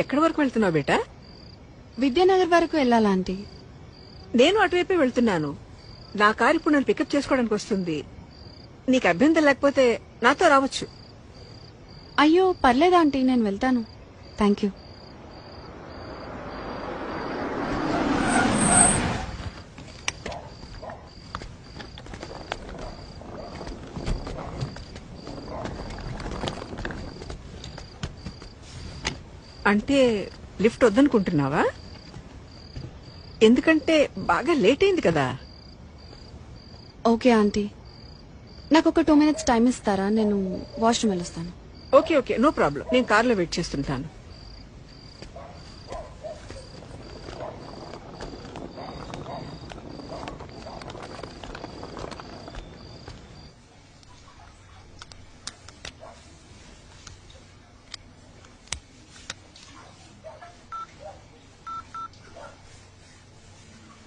ఎక్కడి వరకు వెళ్తున్నావు బేటా? విద్యానగర్ వరకు వెళ్ళాలా ఆంటీ? నేను అటువైపే వెళ్తున్నాను. నా కారు ఇప్పుడు నన్ను పికప్ చేసుకోవడానికి వస్తుంది. నీకు అభ్యంతరం లేకపోతే నాతో రావచ్చు. అయ్యో పర్లేదు ఆంటీ, నేను వెళ్తాను. Thank you. అంటే లిఫ్ట్ వద్దనుకుంటున్నావా? ఎందుకంటే బాగా లేట్ అయింది కదా. ఓకే ఆంటీ, నాకు ఒక 2 minutes టైం ఇస్తారా? నేను వాష్రూమ్ వెళ్ళొస్తాను. Okay okay, no problem. నేను కార్లో వెయిట్ చేస్తుంటాను.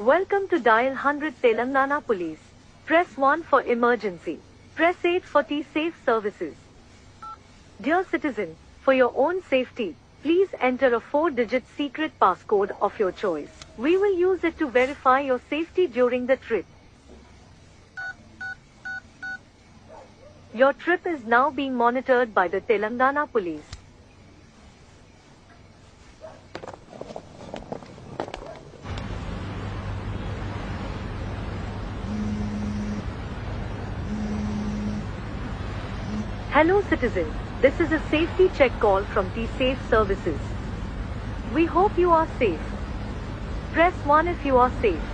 Welcome to Dial 100 Telangana Police. Press 1 for emergency. Press 8 for T-Safe services. Dear citizen, for your own safety, please enter a 4-digit secret passcode of your choice. We will use it to verify your safety during the trip. Your trip is now being monitored by the Telangana Police. Hello citizen, this is a safety check call from T-Safe services. We hope you are safe. Press 1 if you are safe.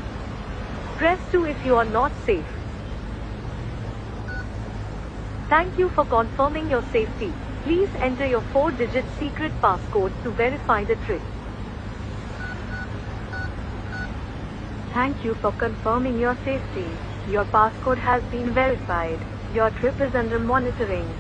Press 2 if you are not safe. Thank you for confirming your safety. Please enter your 4-digit secret passcode to verify the trip. Thank you for confirming your safety. Your passcode has been verified. Your trip is under monitoring.